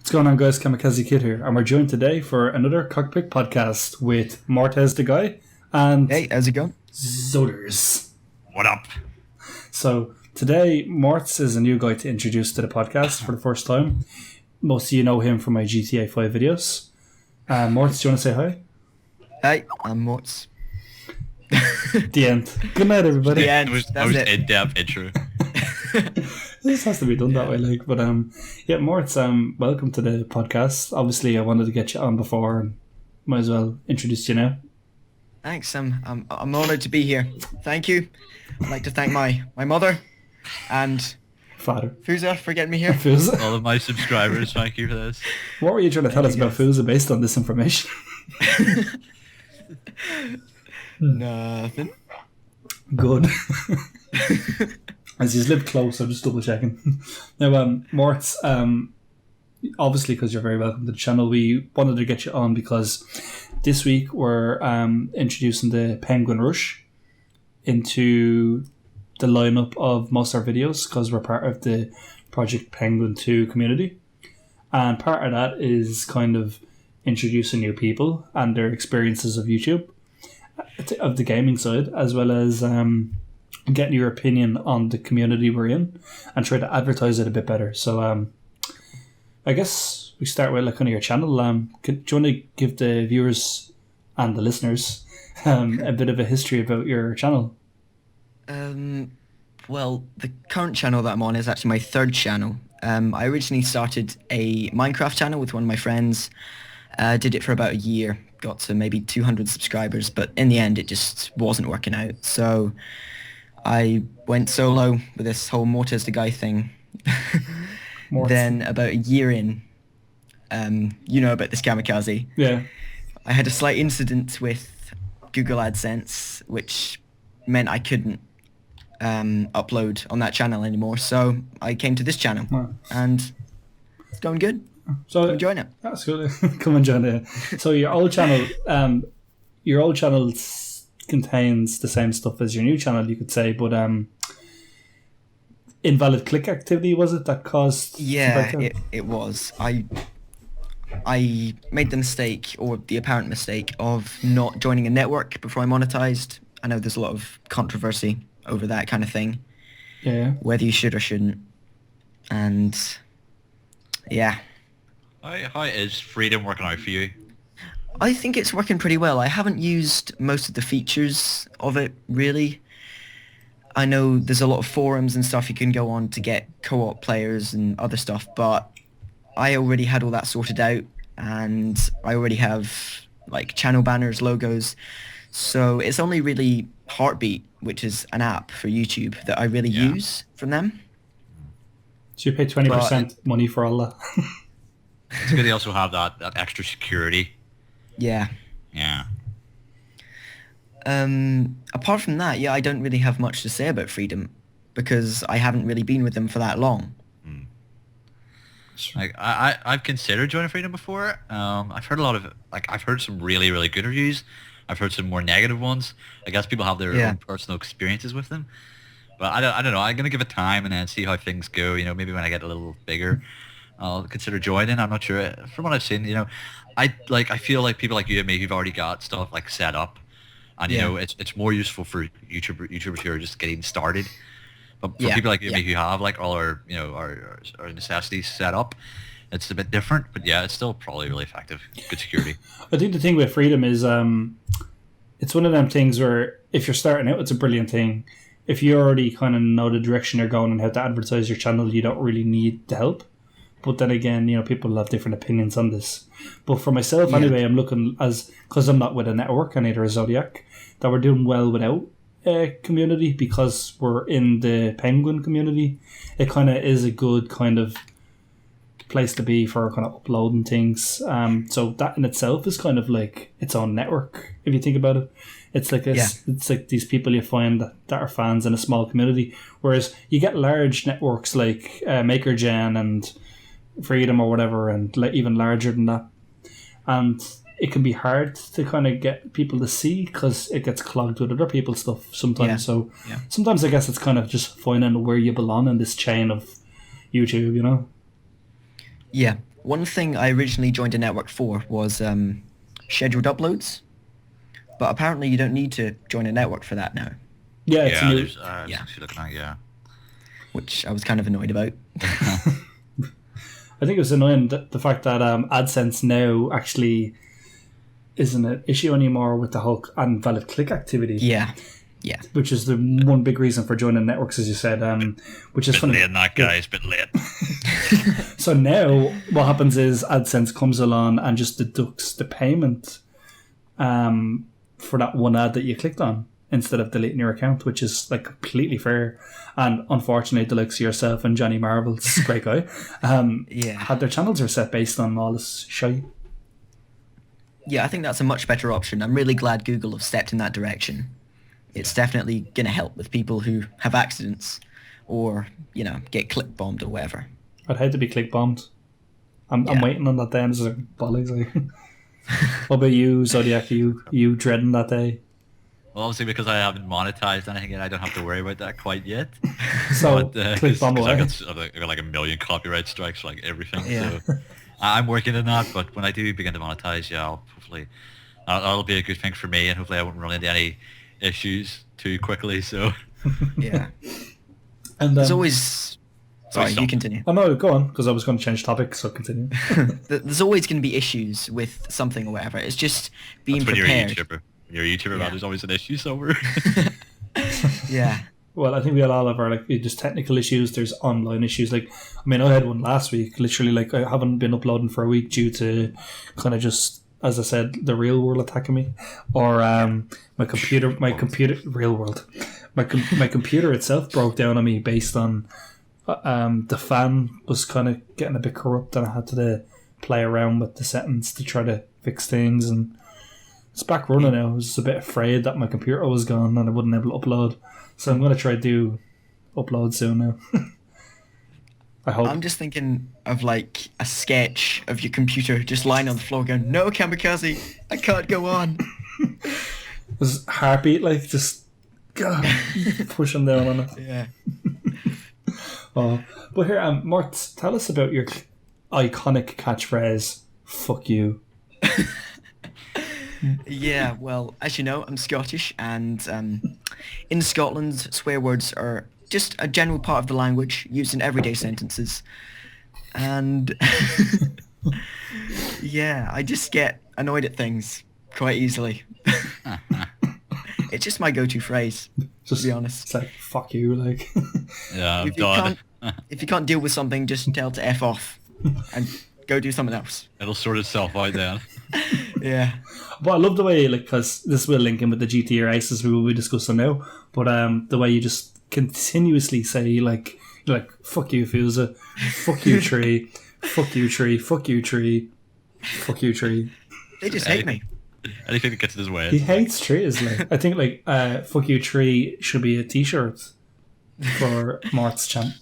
What's going on, guys? Kamikaze Kid here, and we're joined today for another Cockpit podcast with Mortezdaguy and Hey, how's it going? Zoders. What up? So today, Mortz is a new guy to introduce to the podcast for the first time. Most of you know him from my GTA 5 videos. Mortz, do you want to say hi? Hey, I'm Mortz. The end. Good night, everybody. The end. That That's was it. in-depth intro. This has to be done that way, like. But yeah, Mortz, welcome to the podcast. Obviously, I wanted to get you on before, and might as well introduce you now. Thanks. I'm honoured to be here. Thank you. I'd like to thank my mother and Father. Fuza for getting me here. Fuza. All of my subscribers, thank you for this. What were you trying to tell us you, about guys. Fuza based on this information? Nothing. Good. As he's lived close, I'm just double checking. Now, Mortz, obviously, because you're very welcome to the channel, we wanted to get you on because this week we're introducing the Penguin Rush into the lineup of most of our videos because we're part of the Project Penguin 2 community. And part of that is kind of introducing new people and their experiences of YouTube, of the gaming side, as well as getting your opinion on the community we're in and try to advertise it a bit better. So I guess we start with like kind of your channel. Do you want to give the viewers and the listeners a bit of a history about your channel? Well, the current channel that I'm on is actually my third channel. I originally started a Minecraft channel with one of my friends. Did it for about a year, got to maybe 200 subscribers, but in the end it just wasn't working out. So I went solo with this whole Mortezdaguy thing. Then about a year in, you know about this Kamikaze. Yeah. I had a slight incident with Google AdSense, which meant I couldn't upload on that channel anymore. So I came to this channel, Wow. and it's going good. So I'm enjoying it. that's good. Come and join it. So your old channel, contains the same stuff as your new channel, you could say, but invalid click activity, was it, that caused? Yeah, it was. I made the mistake, or the apparent mistake, of not joining a network before I monetized. I know there's a lot of controversy over that kind of thing, Yeah. whether you should or shouldn't. And yeah, How is freedom working out for you? I think it's working pretty well. I haven't used most of the features of it, really. I know there's a lot of forums and stuff you can go on to get co-op players and other stuff, but I already had all that sorted out, and I already have like channel banners, logos. So it's only really Heartbeat, which is an app for YouTube, that I really use from them. So you pay 20% money for all that. It's good they also have that extra security. Yeah. Yeah. Apart from that, yeah, I don't really have much to say about Freedom because I haven't really been with them for that long. Like I've considered joining Freedom before. I've heard a lot of I've heard some really, really good reviews. I've heard some more negative ones. I guess people have their own personal experiences with them. But I don't know. I'm gonna give it time and then see how things go. You know, maybe when I get a little bigger, I'll consider joining. I'm not sure. From what I've seen, you know, I feel like people like you and me who've already got stuff like set up, and you know, it's more useful for YouTubers who are just getting started. But for people like you and me who have like all our, you know, our necessities set up, it's a bit different. But yeah, it's still probably really effective. Good security. I think the thing with Freedom is it's one of them things where if you're starting out, it's a brilliant thing. If you already kind of know the direction you're going and how to advertise your channel, you don't really need the help. But then again, you know, people have different opinions on this. But for myself, anyway, I'm looking because I'm not with a network, and neither is Zodiac, that we're doing well without a community because we're in the Penguin community. It kind of is a good kind of place to be for kind of uploading things. So that in itself is kind of like its own network, if you think about it. It's like it's like these people you find that are fans in a small community. Whereas you get large networks like MakerGen and Freedom or whatever, and even larger than that, and it can be hard to kind of get people to see because it gets clogged with other people's stuff sometimes. Sometimes I guess it's kind of just finding where you belong in this chain of YouTube, you know. Yeah, One thing I originally joined a network for was scheduled uploads, but apparently you don't need to join a network for that now, Yeah, it's Yeah, new. there's actually looking at which I was kind of annoyed about. I think it was annoying the fact that AdSense now actually isn't an issue anymore with the whole invalid click activity. Yeah. Which is the one big reason for joining networks, as you said. Which is bit funny. late, that guys, bit late. So now what happens is AdSense comes along and just deducts the payment for that one ad that you clicked on instead of deleting your account, which is like completely fair. And unfortunately, the likes of yourself and Johnny Marvel's great guy had their channels reset based on all this shite. Yeah, I think that's a much better option. I'm really glad Google have stepped in that direction. It's definitely going to help with people who have accidents or, get click bombed or whatever. I'd hate to be click bombed. I'm waiting on that day and it's like bollocks. Like. What about you, Zodiac? You dreading that day? Well, obviously because I haven't monetized anything yet, I don't have to worry about that quite yet. So click bomb away. I got like a million copyright strikes for like everything. Yeah. So I'm working on that, but when I do begin to monetize, hopefully that'll be a good thing for me, and hopefully I won't run into any issues too quickly. So yeah. And there's always... Sorry, you continue. Oh no, go on, because I was going to change topic, so continue. There's always going to be issues with something or whatever. It's just being That's prepared. When you're a YouTuber, man, there's always an issue somewhere. Yeah. Well, I think we all have our just technical issues. There's online issues. Like, I mean, I had one last week. Literally, like, I haven't been uploading for a week due to kind of just, as I said, the real world attacking me, or my computer, real world, my computer itself broke down on me based on the fan was kind of getting a bit corrupt, and I had to play around with the settings to try to fix things, and it's back running now. I was just a bit afraid that my computer was gone and I wouldn't be able to upload. So I'm going to try to do upload soon now. I hope. I'm just thinking of like a sketch of your computer just lying on the floor going, "No, Kamikaze, I can't go on." His heartbeat, like, just pushing down on it. Yeah. Oh, but here, Mort, tell us about your iconic catchphrase, "Fuck you." Yeah, well, as you know, I'm Scottish, and in Scotland, swear words are just a general part of the language used in everyday sentences. And yeah, I just get annoyed at things quite easily. It's just my go-to phrase, to be honest. It's like, fuck you, like. Yeah, I'm done. If you can't deal with something, just tell to F off and go do something else. It'll sort itself out then. Yeah. But I love the way, like, because this will link in with the GTA races we will be discussing now, but the way you just continuously say, like, fuck you, Fusa, fuck you, tree, fuck you, tree, fuck you, tree, fuck you, tree. They just hate me. Anything that gets in his way. He hates trees, like. I think, like, fuck you, tree should be a t-shirt for Mart's chant.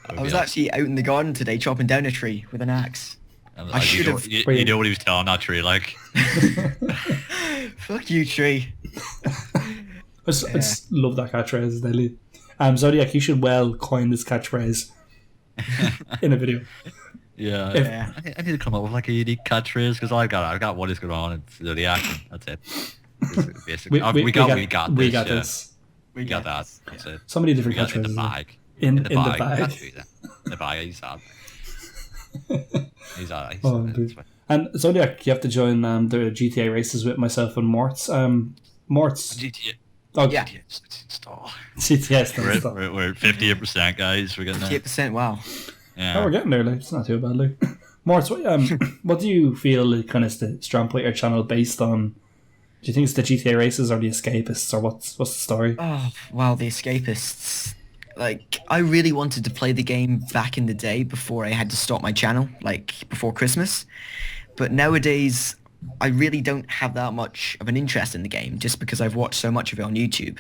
I was actually out in the garden today chopping down a tree with an axe. I should have... You know what he was telling that tree, like. Fuck you, tree. I just love that catchphrase, Nelly. Zodiac, you should coin this catchphrase in a video. Yeah. I need to come up with like a unique catchphrase, because I've got what is going on. It's Zodiac. That's it. Basically, we got this. We got that. That's it. So many different catchphrases. In the bag. In the bag. In the bag. He's sad. He's alright. And Zodiac, you have to join the GTA races with myself and Mort's. Mort's. GTA. Oh yeah. GTS. We're 58%, guys. We're getting there. 58%. Wow. Yeah. Oh, we're getting there. Like, it's not too bad. Like, Mort's, what do you feel kind of the strong point your channel based on? Do you think it's the GTA races or the Escapists, or what's the story? Oh, wow, the Escapists. Like, I really wanted to play the game back in the day before I had to stop my channel, like, before Christmas. But nowadays, I really don't have that much of an interest in the game, just because I've watched so much of it on YouTube.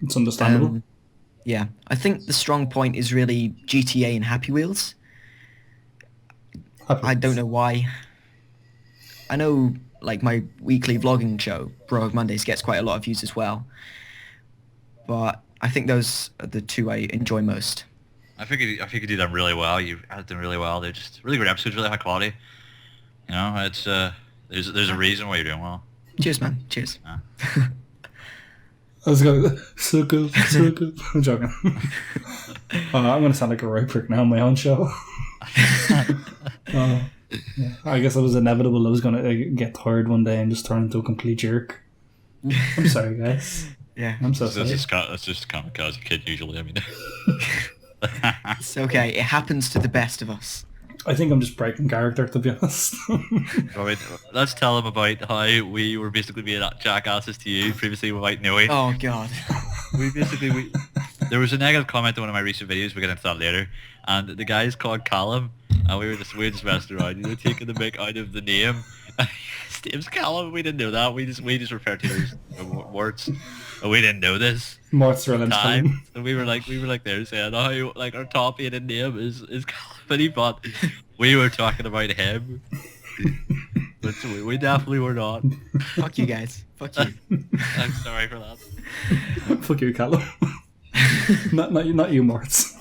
It's understandable. Yeah. I think the strong point is really GTA and Happy Wheels. I don't know why. I know, like, my weekly vlogging show, Brogue Mondays, gets quite a lot of views as well. But I think those are the two I enjoy most. think you did them really well. You edited them really well. They're just really good episodes, really high quality. You know, it's there's a reason why you're doing well. Cheers, man. Cheers. Yeah. I was going, so good, so good. I'm joking. I'm going to sound like a right prick now on my own show. Yeah. I guess it was inevitable. I was going to get tired one day and just turn into a complete jerk. I'm sorry, guys. Yeah. I'm so sorry. That's just Kamikaze Kid usually. I mean, It's okay. It happens to the best of us. I think I'm just breaking character, to be honest. Right, let's tell them about how we were basically being jackasses to you previously without knowing. Oh God. There was a negative comment on one of my recent videos. We'll get into that later. And the guy's called Callum, and we were just messing around, you know, taking the mick out of the name. His name's Callum. We didn't know that. We just referred to it as words. We didn't know this. Mozzarella Time. And we were like there saying, oh, like our top hated name is Callum, but we were talking about him. But we definitely were not. Fuck you guys. Fuck you. I'm sorry for that. Fuck you, Callum. not you, Morts.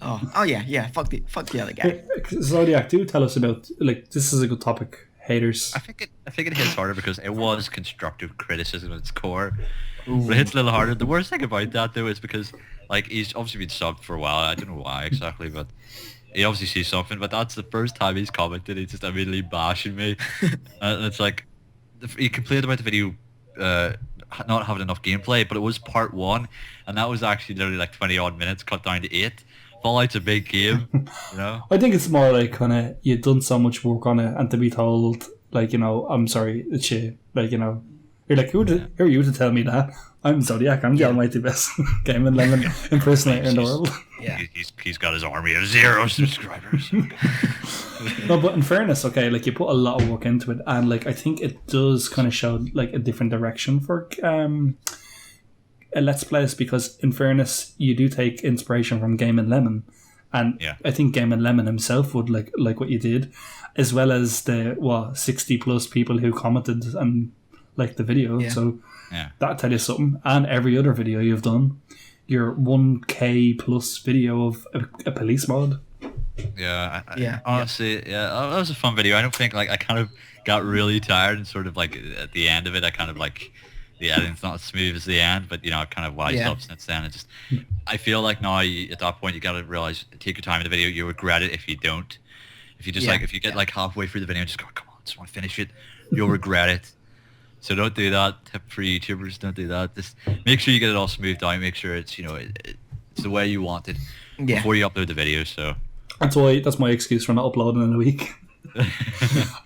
Oh yeah. Fuck the other guy. Zodiac, do tell us about, like, this is a good topic. Haters. I think it hits harder because it was constructive criticism at its core. But it hits a little harder. The worst thing about that though is because, like, he's obviously been subbed for a while. I don't know why exactly, but he obviously sees something. But that's the first time he's commented. He's just immediately bashing me, and it's like he complained about the video not having enough gameplay, but it was part 1, and that was actually literally like 20 odd minutes cut down to 8. Fallout's a big game, you know. I think it's more like kind of you've done so much work on it, and to be told, like, you know, I'm sorry, it's shit. Like, you know, you're like, who are you to tell me that? I'm Zodiac. I'm the almighty best Game and Lemon impersonator in the world. Yeah. He's got his army of 0 subscribers. No, but in fairness, okay, like, you put a lot of work into it, and like I think it does kind of show like a different direction for Let's Plays, because in fairness, you do take inspiration from Game and Lemon, and I think Game and Lemon himself would like what you did, as well as the 60 plus people who commented and liked the video. So that'll tell you something. And every other video you've done, your 1K plus video of a police mod. Honestly, that was a fun video. I don't think, like, I kind of got really tired and sort of like at the end of it, I kind of like, the editing's not as smooth as the end, but you know, I've kind of wised up since then. I feel like now at that point you got to realize, take your time in the video. You regret it if you don't. If you just if you get like halfway through the video and just go, come on, just want to finish it, you'll regret it. So don't do that. Tip for YouTubers, don't do that. Just make sure you get it all smoothed out. Make sure it's, you know, it's the way you want it before you upload the video. So that's my excuse for not uploading in a week.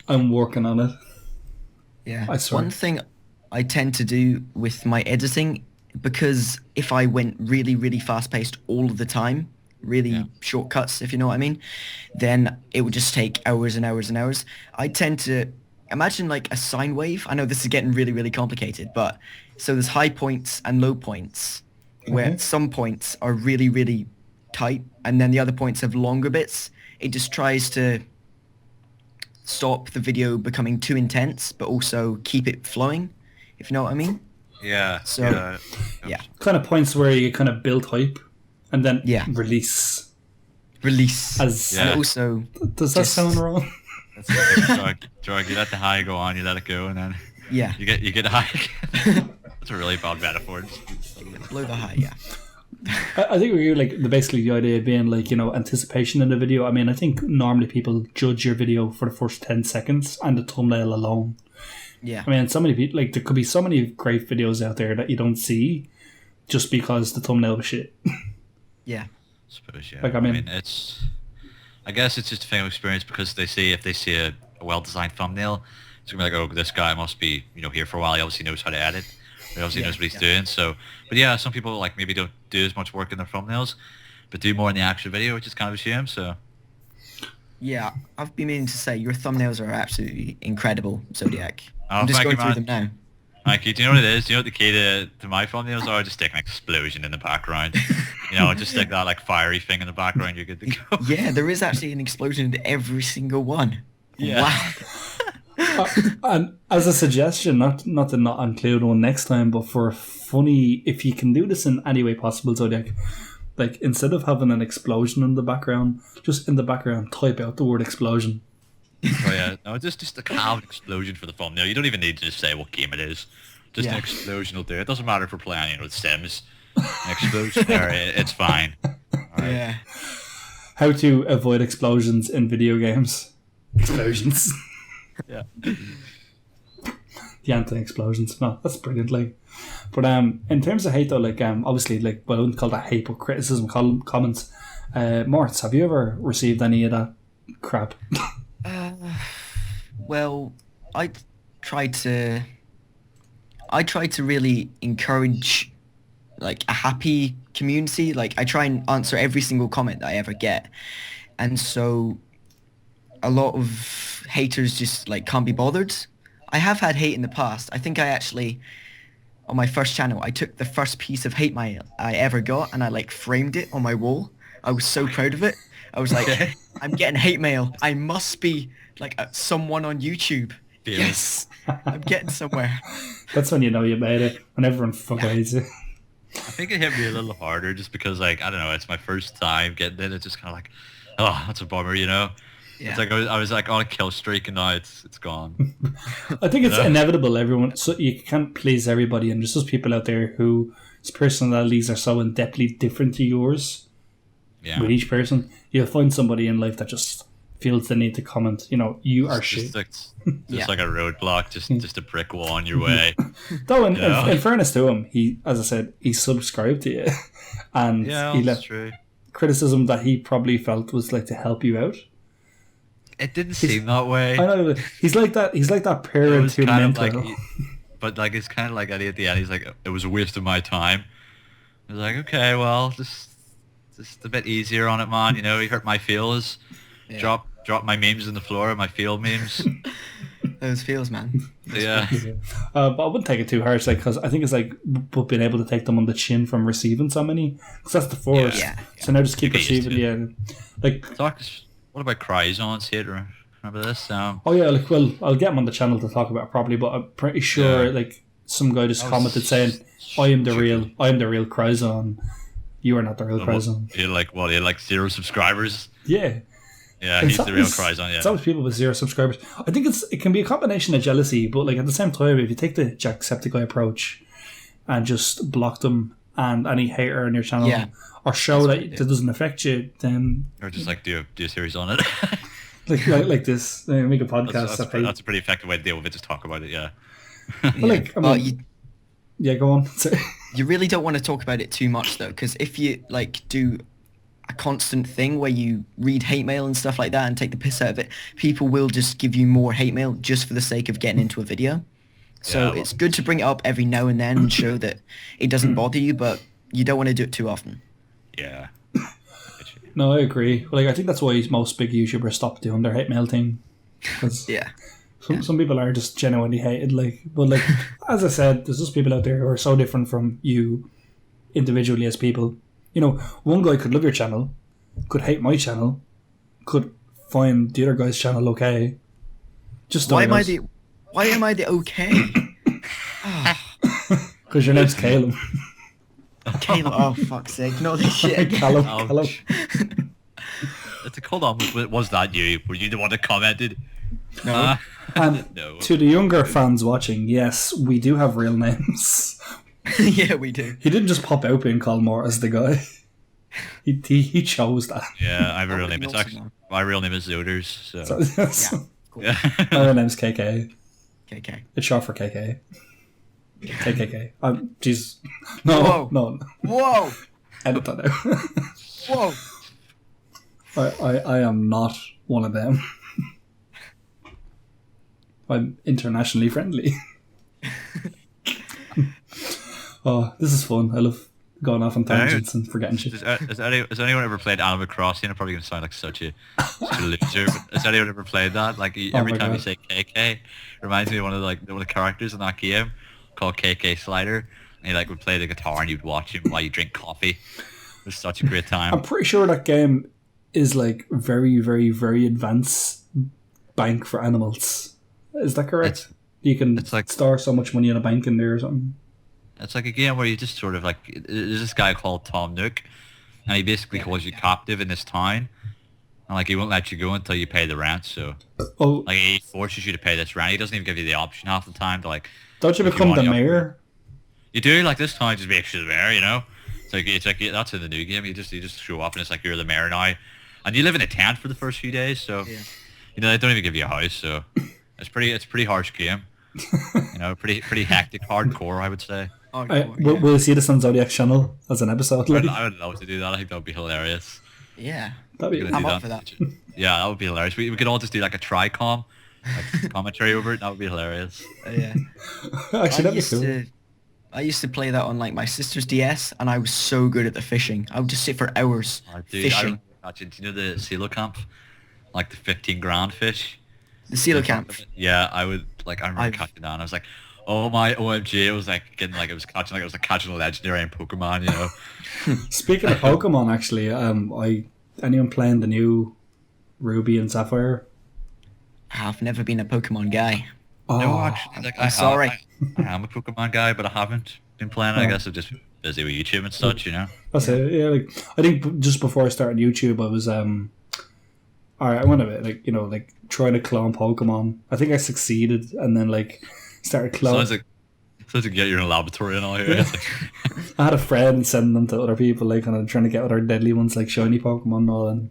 I'm working on it. Yeah. I swear. One thing I tend to do with my editing, because if I went really, really fast-paced all of the time, really shortcuts, if you know what I mean, then it would just take hours and hours and hours. I tend to imagine like a sine wave. I know this is getting really, really complicated, but so there's high points and low points, where some points are really, really tight, and then the other points have longer bits. It just tries to stop the video becoming too intense, but also keep it flowing, if you know what I mean. Yeah. So, kind of points where you kind of build hype and then release. And also, does that sound wrong? That's like drug. You let the high go on, you let it go, and then you get a high. That's a really bad metaphor. Blow the high, I think we like basically the idea being like, you know, anticipation in the video. I mean, I think normally people judge your video for the first 10 seconds and the thumbnail alone. Yeah. I mean, so many people, like, there could be so many great videos out there that you don't see just because the thumbnail was shit. Yeah. I suppose, Like, I mean I guess it's just a fan experience, because if they see a well-designed thumbnail, it's gonna be like, oh, this guy must be, you know, here for a while. He obviously knows how to edit. He obviously knows what he's doing. So, but yeah, some people like maybe don't do as much work in their thumbnails, but do more in the actual video, which is kind of a shame. So. Yeah, I've been meaning to say your thumbnails are absolutely incredible, Zodiac. Oh, I'm just going man. through them now. Mikey, do you know what it is? Do you know what the key to my thumbnails are? Just stick an explosion in the background. You know, just stick that like fiery thing in the background, you're good to go. Yeah, there is actually an explosion in every single one. Yeah. Wow. And as a suggestion, not to not include one next time, but for funny, if you can do this in any way possible, Zodiac, Like, instead of having an explosion in the background, just in the background, type out the word explosion. Oh yeah, no, just a calm explosion for the thumbnail. You don't even need to just say what game it is. Just an explosion will do. It doesn't matter if we're playing, The Sims. An explosion there, it's fine. Right. Yeah. How to avoid explosions in video games. Explosions. Yeah. The anti-explosions. No, that's brilliant. Like, but in terms of hate though, like obviously, like, well, I wouldn't call that hate, but criticism, comments. Morts, have you ever received any of that crap? Well, I tried to really encourage like a happy community. Like I try and answer every single comment that I ever get, and so a lot of haters just like can't be bothered. I have had hate in the past. I think I actually, on my first channel, I took the first piece of hate mail I ever got and I like framed it on my wall. I was so proud of it. I was like, I'm getting hate mail. I must be like someone on YouTube. Yes, I'm getting somewhere. That's when you know you made it, when everyone fucking hates you. I think it hit me a little harder just because, like, I don't know, it's my first time getting it. It's just kind of like, oh, that's a bummer, Yeah. It's like I was like on a kill streak and now it's gone. I think it's inevitable. Everyone, so you can't please everybody, and there's just people out there whose personalities are so in-depthly different to yours. Yeah. With each person, you'll find somebody in life that just feels the need to comment. You are shit. Just like a roadblock, just a brick wall on your way. Though, in fairness to him, he, as I said, he subscribed to you, and he left true. criticism that he probably felt was like to help you out. It didn't seem that way. I know he's like that. He's like that parent who mental. But like it's kind of like at the end, he's like, it was a waste of my time. I was like, okay, well, just a bit easier on it, man. He hurt my feels. Yeah. Drop my memes in the floor, my feel memes. Those feels, man. Yeah. But I wouldn't take it too harsh, like, because I think it's like being able to take them on the chin from receiving so many. Because that's the force. Yeah. So now just keep receiving. Yeah. Like. What about Cryzon's hit? Remember this? Oh yeah, like, well, I'll get him on the channel to talk about it properly, but I'm pretty sure like some guy just commented saying, "I am the real Cryzon. You are not the real Cryzon." He had like 0 subscribers. Yeah. Yeah, he's the real Cryzon. Yeah. It's always people with 0 subscribers. I think it can be a combination of jealousy, but like at the same time, if you take the Jacksepticeye approach and just block them and any hater on your channel. Yeah. Or show that doesn't affect you, then... Or just like do a series on it. like this. Make a podcast. That's a pretty effective way to deal with it. Just talk about it, yeah. But yeah, go on. You really don't want to talk about it too much, though, because if you like do a constant thing where you read hate mail and stuff like that and take the piss out of it, people will just give you more hate mail just for the sake of getting into a video. So it's good to bring it up every now and then and show that it doesn't bother you, but you don't want to do it too often. Yeah. No, I agree. Like, I think that's why most big YouTubers stop doing their hate mail thing. Some people are just genuinely hated. Like, but like as I said, there's just people out there who are so different from you individually as people. One guy could love your channel, could hate my channel, could find the other guy's channel okay. Just why am I the okay? Because your name's Caleb. Caleb, oh fuck's sake, not this shit. Callum. Hold on, was that you? Were you the one that commented? No. And no. To the younger fans watching, yes, we do have real names. Yeah, we do. He didn't just pop out being called Mortis the guy. He chose that. Yeah, I have a real name. My real name is Zoders. So. Yeah, cool. My real name's KK. KK. It's short for KK. KKK. Jeez. No. Whoa. Edit that out. Whoa. I am not one of them. I'm internationally friendly. Oh, this is fun. I love going off on tangents and forgetting shit. Has anyone ever played Animal Crossing? I'm probably going to sound like such a loser. But has anyone ever played that? Like every time you say KK, it reminds me of one of the characters in that game called KK Slider. And he would play the guitar and you'd watch him while you drink coffee. It was such a great time. I'm pretty sure that game is very, very, very advanced bank for animals. Is that correct? You can store so much money in a bank in there or something. It's like a game where you just sort of there's this guy called Tom Nook, and he basically holds you captive in this town, and like he won't let you go until you pay the rent. So Oh, like he forces you to pay this rent. He doesn't even give you the option half the time to like. don't you if become want the to upgrade. mayor? You do like this town just makes you the mayor. You know, it's like that's in the new game. You just show up and it's like you're the mayor now, and you live in a tent for the first few days. So you know they don't even give you a house. So it's pretty harsh game. You know, pretty hectic, hardcore, I would say. We'll see this on Zodiac channel as an episode. Like. I would love to do that. I think that would be hilarious. Yeah. That'd be We're gonna I'm do up for that. Yeah, that would be hilarious. We could all just do like a tricom, like commentary over it. That would be hilarious. Yeah. Actually, that'd be cool. I used to play that on like my sister's DS, and I was so good at the fishing. I would just sit for hours Oh, dude, fishing. do you know the Silo Camp? Like the 15 grand fish? The Silo Camp. Yeah, I remember catching that and I was like, oh my OMG, it was like getting like, it was like catching a legendary in Pokemon, you know? Speaking of Pokemon, actually, anyone playing the new Ruby and Sapphire? I've never been a Pokemon guy. Oh, No, actually, like, I'm sorry. I am a Pokemon guy, but I haven't been playing it. I guess I've just been busy with YouTube and such, you know? that's it. Yeah, like I think just before I started YouTube, I was alright, I went a bit like like trying to clone Pokemon. I think I succeeded, and then like started cloning. Sounds like you're in a laboratory and all here. It's like, I had a friend sending them to other people, like, and I'm trying to get other deadly ones, like shiny Pokemon and all, and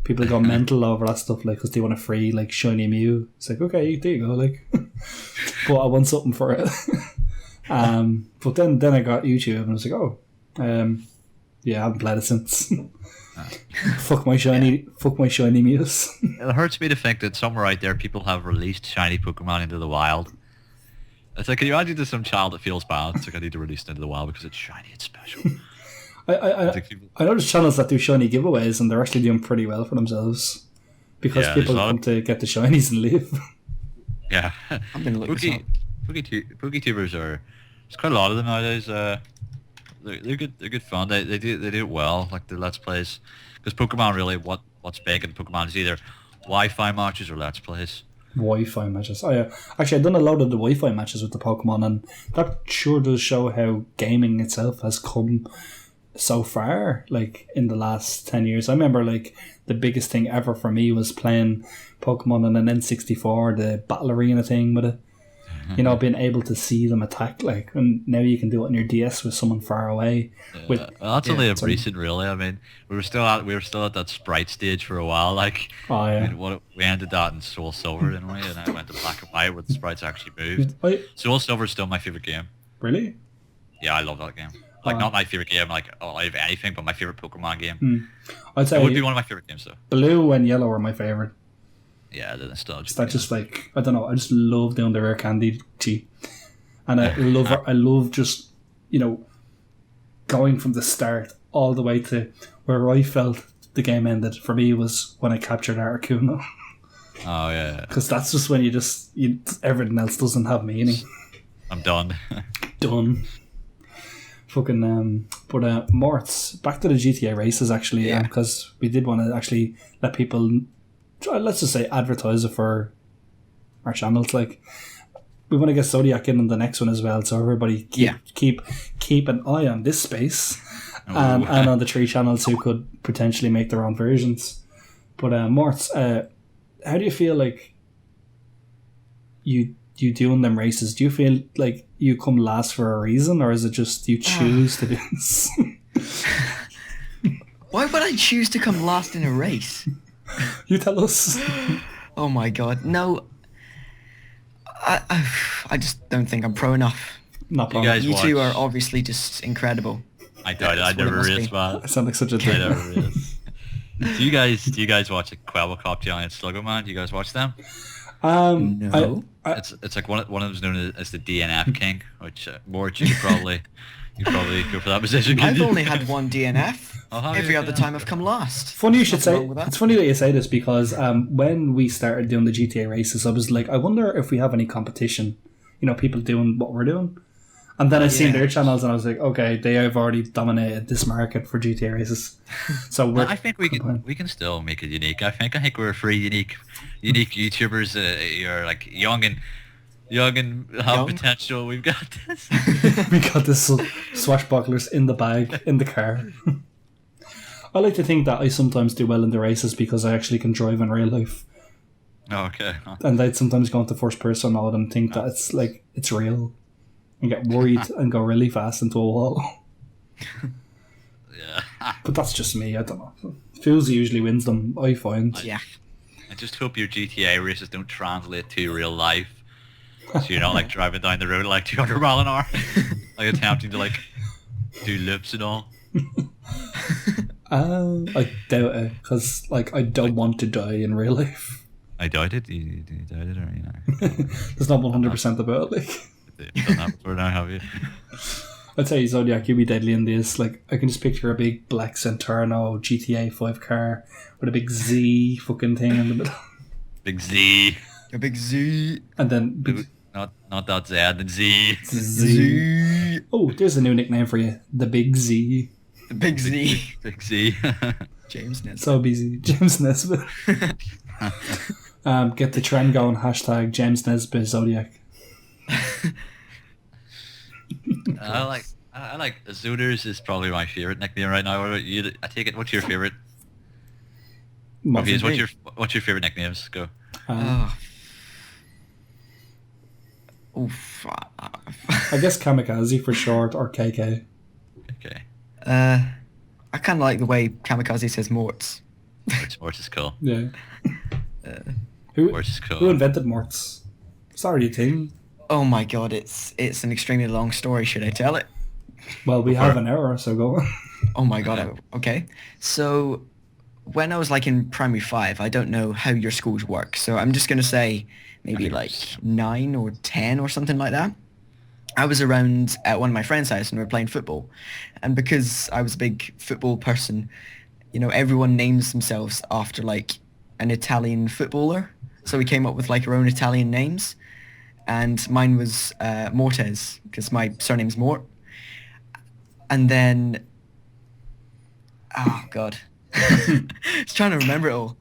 people go mental over that stuff, like, because they want a free, like, shiny Mew. It's like, okay, there you go, like, but I want something for it. But then I got YouTube, and I was like, oh, yeah, I haven't played it since. Fuck my shiny Mews. it hurts me to think that somewhere out there people have released shiny Pokemon into the wild. It's like, can you imagine to some child that feels bad? It's like, I need to release it into the wild because it's shiny, it's special. I know there's channels that do shiny giveaways, and they're actually doing pretty well for themselves because people come to get the shinies and leave. Yeah, I'm gonna look this up. PokeTubers are. There's quite a lot of them nowadays. They're good. They're good fun. They do it well. Like the Let's Plays, because Pokemon really what's big in Pokemon is either Wi-Fi matches or Let's Plays. Wi-Fi matches. Oh yeah, actually, I've done a lot of the Wi-Fi matches with the Pokemon, and that sure does show how gaming itself has come so far. Like in the last 10 years, I remember like the biggest thing ever for me was playing Pokemon on an N64, the battle arena thing with it. Being able to see them attack, like, and now you can do it on your DS with someone far away. That's only a recent, really. I mean, we were still at that sprite stage for a while. Like, Oh yeah. I mean, we ended that in Soul Silver, didn't we? And then it went to Black and White, where the sprites actually moved. Soul Silver is still my favorite game. Really? Yeah, I love that game. Like, not my favorite game, like, I have anything, but my favorite Pokemon game. I'd say It would be one of my favorite games, though. Blue and Yellow are my favorite. Yeah, the nostalgia. That's just like, I don't know, I just love doing the rare candy tea, and I love just going from the start all the way to where I felt the game ended. For me was when I captured Articuno. Oh yeah. Because that's just when everything else doesn't have meaning. I'm done. Done. Fucking but Morts, back to the GTA races actually, because we did want to actually let people, let's just say, advertise it for our channels. Like, we want to get Zodiac in on the next one as well, so everybody keep an eye on this space and on the 3 channels who could potentially make their own versions. But Morts, how do you feel like you doing them races? Do you feel like you come last for a reason, or is it just you choose to do this? Why would I choose to come last in a race? You tell us. Oh my god, no. I just don't think I'm pro enough. Not You guys You two watch- are obviously just incredible. I doubt it. I That's what it never must race, be. man. I sound like such a I dick. never race. Do you guys watch like Quabble Cop Giant Sluggo Man? Do you guys watch them? No. It's like one of them's known as the DNF King, which Mort, you could probably go for that position. I've only had one DNF. Oh, have Every you? other time I've come last. Funny you should Nothing say. wrong with that. It's funny that you say this because when we started doing the GTA races, I was like, I wonder if we have any competition. People doing what we're doing. And then I seen their channels, and I was like, okay, they have already dominated this market for GTA races. So I think we can still make it unique. I think we're 3 unique YouTubers. You're like young and have Young? potential. We've got this. we got this swashbucklers in the bag in the car. I like to think that I sometimes do well in the races because I actually can drive in real life. Oh, okay. And I'd sometimes go into first person mode and think that it's real. And get worried and go really fast into a wall. Yeah. But that's just me, I don't know. Fools usually wins them, I find. Yeah. I just hope your GTA races don't translate to real life. So you're not like driving down the road at like 200 mile an hour. Like attempting to like do loops and all. I doubt it, because like I don't want to die in real life. I doubt it. You doubt it, or you know? There's not 100% about it. Like, You've done that before now, have you? I'd say Zodiac, you'd be deadly in this. Like, I can just picture a big black Centurno GTA 5 car with a big Z fucking thing in the middle. Big Z. A big Z. And then big Not that Z, the Z. Z. Oh, there's a new nickname for you. The Big Z. The big Z. Big Z. James Nesbitt. So busy. James Nesbitt. Get the trend going. Hashtag James Nesbitt Zodiac. I like Zooters is probably my favorite nickname right now. What about you? I take it. What's your favorite? Obvious, what's your favorite nicknames? Go. Oof. I guess Kamikaze for short, or KK. Okay. I kind of like the way Kamikaze says Morts. Morts is cool. Yeah. Morts is cool. Who invented Morts? Sorry, team. Oh my god, it's an extremely long story. Should I tell it? Well, we have an hour, so go on. Oh my god, okay. So, when I was like in primary 5, I don't know how your schools work, so I'm just going to say maybe like 9 or 10 or something like that. I was around at one of my friends' house and we were playing football. And because I was a big football person, you know, everyone names themselves after like an Italian footballer. So we came up with like our own Italian names. And mine was Mortez, because my surname's Mort. And then, oh god, I was trying to remember it all.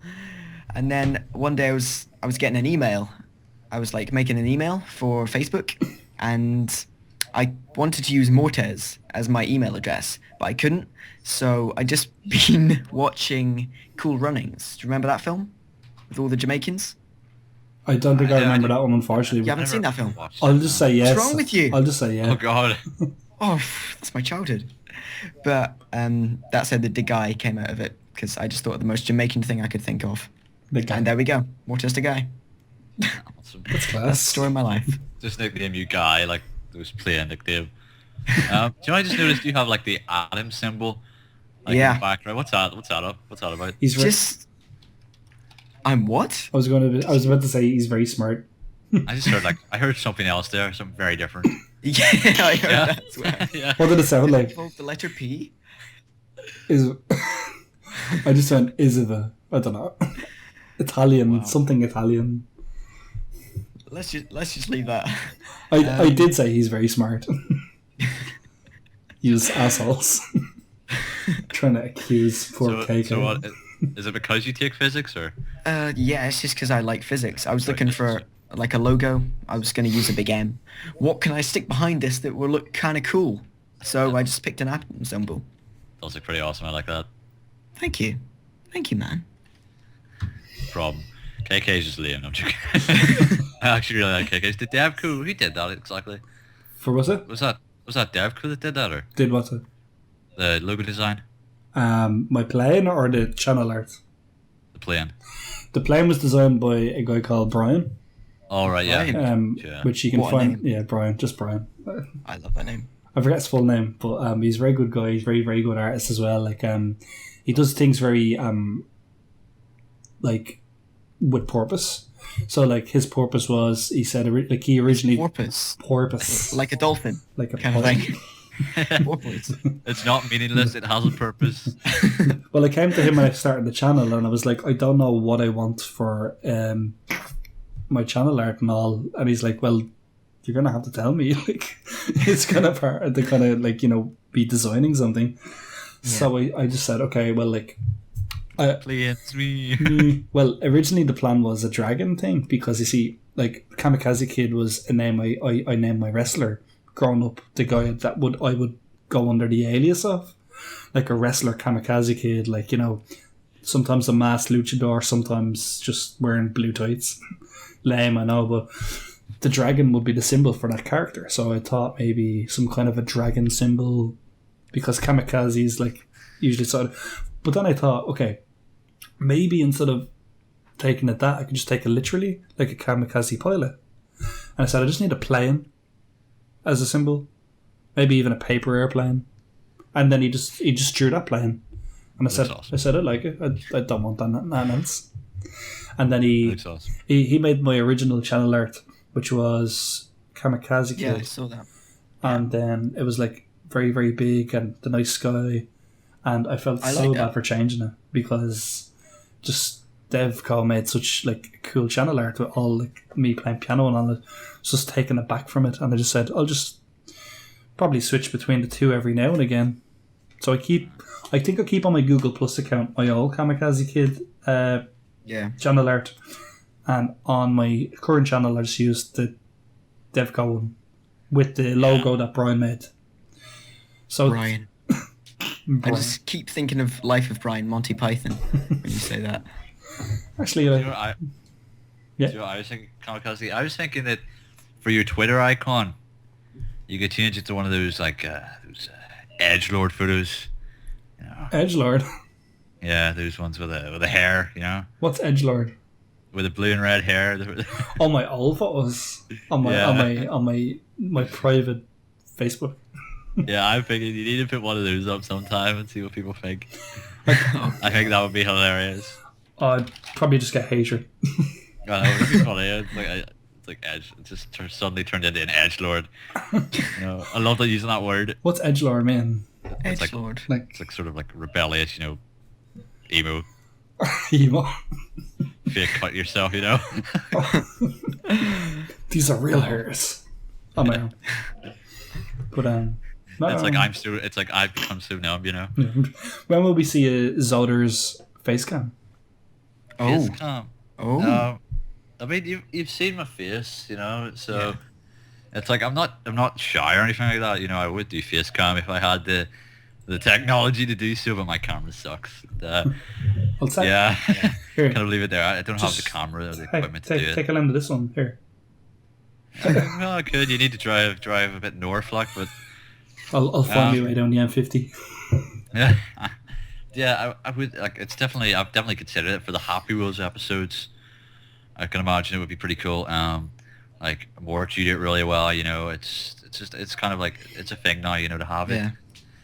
And then one day I was getting an email. I was like making an email for Facebook, and I wanted to use Mortez as my email address, but I couldn't. So I just been watching Cool Runnings. Do you remember that film with all the Jamaicans? I don't think I remember that one, unfortunately. You haven't seen that film? I'll just say yes. What's wrong with you? I'll just say yeah. Oh god. Oh, that's my childhood. But that said, the guy came out of it because I just thought of the most Jamaican thing I could think of. The guy. And there we go. Mortezdaguy. Awesome. That's class. That's the story of my life. Just nickname you Guy, like those plain nickname. Do you know, I just noticed you have like the atom symbol. Like, Yeah. in the background. What's that up? What's that about? He's Just... I'm what? I was about to say he's very smart. I just heard I heard something else there, something very different. Yeah, I heard Yeah. that as well. Yeah. What did it sound like? Involved the letter P? Is I just went Isiva. I don't know. Italian, Wow. something Italian. Let's just leave that. I did say he's very smart. You assholes. Trying to accuse poor KK. So what? Is it because you take physics or? Yeah, it's just because I like physics. I was looking for like a logo. I was going to use a big M. What can I stick behind this that will look kind of cool? So I just picked an atom symbol. Those look pretty awesome. I like that. Thank you, man. Problem. KK's just lame. I'm joking. I actually really like KK's. Did Devco? Who did that exactly? For was it? Was that Devco that did that, or Did what? the logo design? My plane or the channel art? The plane. The plane was designed by a guy called Brian. All right, yeah. Brian? Which you can What a find. name. Yeah, Brian, just Brian. I love that name. I forget his full name, but he's a very good guy. He's very, very good artist as well. Like he does things very like with purpose. So like his purpose was, he said like he originally porpoise Like a dolphin. like a Kind of porpoise. thing. Porpoise. It's not meaningless. It has a purpose. Well, I came to him when I started the channel, and I was like, I don't know what I want for my channel art and all. And he's like, well, you're gonna have to tell me. Like, it's kind of part to kind of like, you know, be designing something. Yeah. So I just said, okay, well, like, Planes me. well, originally the plan was a dragon thing, because you see, like, Kamikaze Kid was a name I named my wrestler growing up, the guy that I would go under the alias of. like a wrestler Kamikaze Kid, like, you know, sometimes a masked luchador, sometimes just wearing blue tights. Lame, I know, but the dragon would be the symbol for that character. So I thought maybe some kind of a dragon symbol, because Kamikaze is like usually sort of. But then I thought, okay, maybe instead of taking it that, I could just take it literally, like a kamikaze pilot. And I said, I just need a plane as a symbol, maybe even a paper airplane. And then he just drew that plane, and That's awesome. I said I like it. I don't want that else. And then he made my original channel art, which was Kamikaze Kid. Yeah, I saw that. And then it was like very, very big and the night sky, and I felt so bad for changing it, because just Devco made such like cool channel art with all like me playing piano and all it. Just taking it back from it, and I just said I'll just probably switch between the two every now and again. So I think I keep on my Google Plus account my old Kamikaze Kid channel art, and on my current channel I just used the Devco one with the logo that Brian made. So Brian. I just keep thinking of Life of Brian, Monty Python, when you say that. Actually, You know what I was thinking, Kamikaze? I was thinking that for your Twitter icon, you could change it to one of those like those edgelord photos. You know? Edgelord. Yeah, those ones with a hair. You know. What's Edgelord? With the blue and red hair. All my old photos on my private Facebook. Yeah, I'm thinking you need to put one of those up sometime and see what people think. I think that would be hilarious. I'd probably just get hatred. It would be funny. It's like edge. It just suddenly turned into an edgelord. You know, I love that using that word. What's edgelord mean? It's Edgelord. It's like sort of like rebellious, you know, emo. Emo. Fake cut yourself, you know. These are real hairs. Oh my own. But it's like It's like I've become so numb, you know. When will we see a Zoder's face cam? Face cam. Oh. I mean, you've seen my face, you know, so it's like I'm not shy or anything like that. You know, I would do face cam if I had the technology to do so, but my camera sucks. I'll take. Yeah, Here. kind of leave it there. I don't have the camera or the equipment to do it. Take a limb to this one here. Well, I could. You need to drive a bit north, like, but I'll find you right down the M50. yeah, yeah. I would like. I've definitely considered it for the Happy Wheels episodes. I can imagine it would be pretty cool. Like Mort, you do it really well. You know, it's kind of like it's a thing now. You know, to have it.